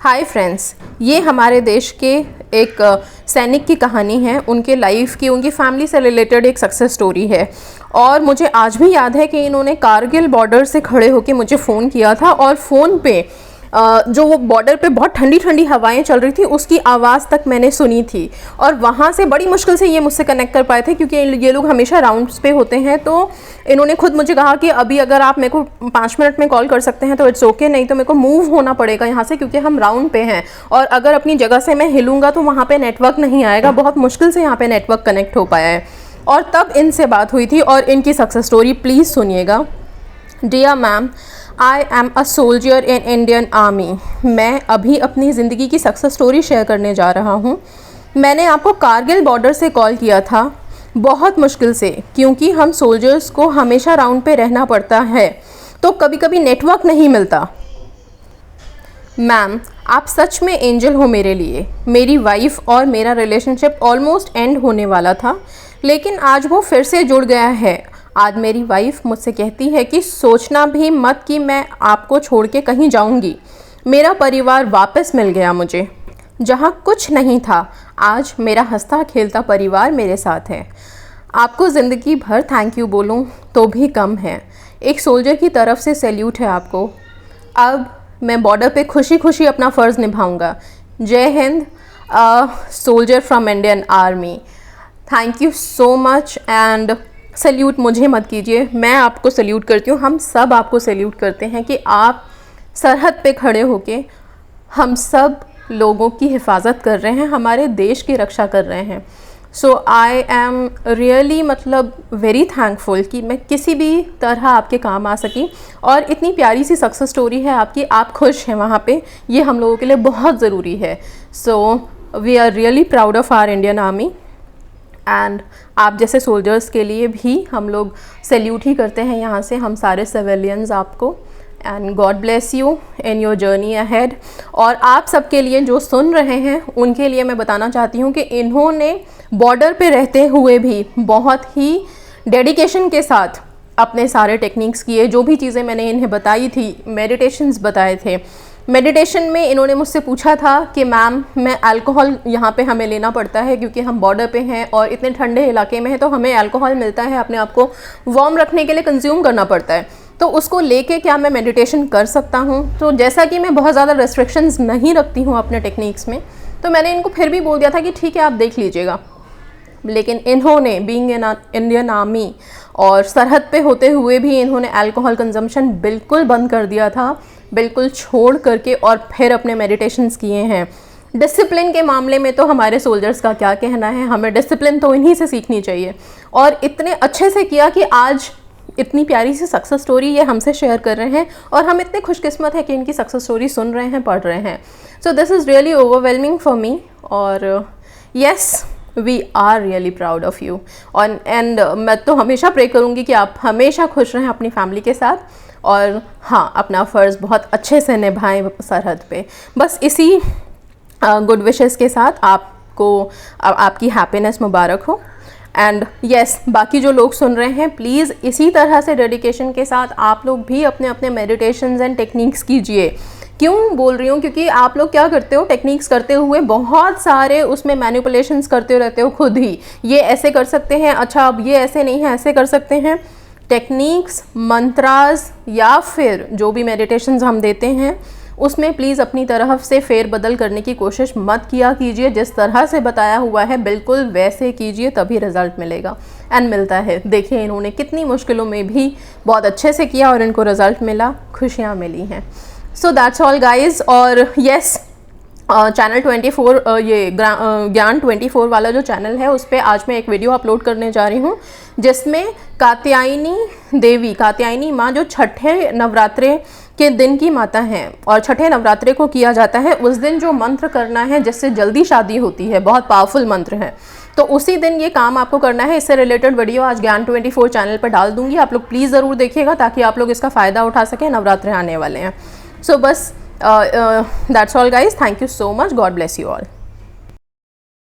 Hi friends, ये हमारे देश के एक सैनिक की कहानी है। उनके लाइफ की, उनकी फैमिली से रिलेटेड एक सक्सेस स्टोरी है। और मुझे आज भी याद है कि इन्होंने कारगिल बॉर्डर से खड़े होकर मुझे फ़ोन किया था और फ़ोन पे जो वो बॉर्डर पे बहुत ठंडी ठंडी हवाएं चल रही थी उसकी आवाज़ तक मैंने सुनी थी। और वहाँ से बड़ी मुश्किल से ये मुझसे कनेक्ट कर पाए थे, क्योंकि ये लोग हमेशा राउंड्स पे होते हैं। तो इन्होंने खुद मुझे कहा कि अभी अगर आप मेरे को 5 मिनट में कॉल कर सकते हैं तो इट्स ओके, नहीं तो मेरे को मूव होना पड़ेगा यहाँ से, क्योंकि हम राउंड पे हैं और अगर अपनी जगह से मैं हिलूँगा तो वहाँ पर नेटवर्क नहीं आएगा। बहुत मुश्किल से यहाँ पर नेटवर्क कनेक्ट हो पाया है। और तब इनसे बात हुई थी और इनकी सक्सेस स्टोरी प्लीज़ सुनिएगा। Dear ma'am, I am a soldier in Indian army. मैं अभी अपनी ज़िंदगी की सक्सेस स्टोरी शेयर करने जा रहा हूँ। मैंने आपको कारगिल बॉर्डर से कॉल किया था, बहुत मुश्किल से, क्योंकि हम सोल्जर्स को हमेशा राउंड पे रहना पड़ता है तो कभी कभी नेटवर्क नहीं मिलता। मैम, आप सच में एंजल हो मेरे लिए। मेरी वाइफ और मेरा रिलेशनशिप ऑलमोस्ट एंड होने वाला था, लेकिन आज वो फिर से जुड़ गया है। आज मेरी वाइफ मुझसे कहती है कि सोचना भी मत कि मैं आपको छोड़ के कहीं जाऊंगी। मेरा परिवार वापस मिल गया मुझे। जहाँ कुछ नहीं था, आज मेरा हंसता खेलता परिवार मेरे साथ है। आपको ज़िंदगी भर थैंक यू बोलूँ तो भी कम है। एक सोल्जर की तरफ से सैल्यूट है आपको। अब मैं बॉर्डर पे खुशी खुशी अपना फ़र्ज़ निभाऊंगा। जय Hind, soldier from Indian army. Thank you so much. And salute मुझे मत कीजिए, मैं आपको सल्यूट करती हूँ। हम सब आपको सल्यूट करते हैं कि आप सरहद पे खड़े होके हम सब लोगों की हिफाजत कर रहे हैं, हमारे देश की रक्षा कर रहे हैं। So I am really very thankful कि मैं किसी भी तरह आपके काम आ सकी। और इतनी प्यारी सी सक्सेस स्टोरी है आपकी, आप खुश हैं वहाँ पे, ये हम लोगों के लिए बहुत ज़रूरी है। So we are really proud of our Indian army. And आप जैसे सोल्जर्स के लिए भी हम लोग सैल्यूट ही करते हैं यहाँ से, हम सारे सिविलियंस आपको। And God bless you in your journey ahead. और आप सबके लिए जो सुन रहे हैं उनके लिए मैं बताना चाहती हूँ कि इन्होंने बॉर्डर पे रहते हुए भी बहुत ही डेडिकेशन के साथ अपने सारे टेक्निक्स किए। जो भी चीज़ें मैंने इन्हें बताई थी, मेडिटेशंस बताए थे। मेडिटेशन में इन्होंने मुझसे पूछा था कि मैम, मैं अल्कोहल यहाँ पे हमें लेना पड़ता है क्योंकि हम बॉर्डर पे हैं और इतने ठंडे इलाके में है, तो हमें अल्कोहल मिलता है, अपने आप को वार्म रखने के लिए कंज्यूम करना पड़ता है। तो उसको लेके क्या मैं मेडिटेशन कर सकता हूँ? तो जैसा कि मैं बहुत ज़्यादा रेस्ट्रिक्शंस नहीं रखती हूँ अपने टेक्निक्स में, तो मैंने इनको फिर भी बोल दिया था कि ठीक है, आप देख लीजिएगा। लेकिन इन्होंने बीइंग इन इंडियन आर्मी और सरहद पे होते हुए भी इन्होंने अल्कोहल कंजम्पशन बिल्कुल बंद कर दिया था, बिल्कुल छोड़ करके, और फिर अपने मेडिटेशंस किए हैं। डिसिप्लिन के मामले में तो हमारे सोल्जर्स का क्या कहना है, हमें डिसिप्लिन तो इन्हीं से सीखनी चाहिए। और इतने अच्छे से किया कि आज इतनी प्यारी सी सक्सेस स्टोरी ये हमसे शेयर कर रहे हैं और हम इतने खुशकिस्मत हैं कि इनकी सक्सेस स्टोरी सुन रहे हैं, पढ़ रहे हैं। So this is really overwhelming for me. और yes, we are really proud of you. और एंड मैं तो हमेशा प्रे करूँगी कि आप हमेशा खुश रहें अपनी फैमिली के साथ, और हाँ, अपना फ़र्ज़ बहुत अच्छे से निभाएं सरहद पे। बस इसी गुड विशेस के साथ आपको आपकी हैप्पीनेस मुबारक हो। एंड यस, बाकी जो लोग सुन रहे हैं, प्लीज़ इसी तरह से डेडिकेशन के साथ आप लोग भी अपने अपने मेडिटेशंस एंड टेक्निक्स कीजिए। क्यों बोल रही हूँ? क्योंकि आप लोग क्या करते हो, टेक्निक्स करते हुए बहुत सारे उसमें मैनिपुलेशंस करते रहते हो खुद ही। ये ऐसे कर सकते हैं, अच्छा अब ये ऐसे नहीं है, ऐसे कर सकते हैं। टेक्निक्स, मंत्रास या फिर जो भी मेडिटेशंस हम देते हैं उसमें प्लीज़ अपनी तरफ से फेरबदल करने की कोशिश मत किया कीजिए। जिस तरह से बताया हुआ है बिल्कुल वैसे कीजिए, तभी रिज़ल्ट मिलेगा। एंड मिलता है। देखिए, इन्होंने कितनी मुश्किलों में भी बहुत अच्छे से किया और इनको रिज़ल्ट मिला, खुशियाँ मिली हैं। So that's all guys. और यस, चैनल 24 ये ज्ञान 24 वाला जो चैनल है, उस पर आज मैं एक वीडियो अपलोड करने जा रही हूँ जिसमें कात्यायनी देवी, कात्यायनी माँ, जो छठे नवरात्रे के दिन की माता हैं और छठे नवरात्रे को किया जाता है, उस दिन जो मंत्र करना है जिससे जल्दी शादी होती है, बहुत पावरफुल मंत्र है, तो उसी दिन ये काम आपको करना है। इससे रिलेटेड वीडियो आज ज्ञान 24 चैनल पर डाल दूंगी, आप लोग प्लीज़ ज़रूर देखिएगा ताकि आप लोग इसका फ़ायदा उठा सकें। नवरात्रे आने वाले हैं। सो बस that's all guys. Thank you so much. God bless you all.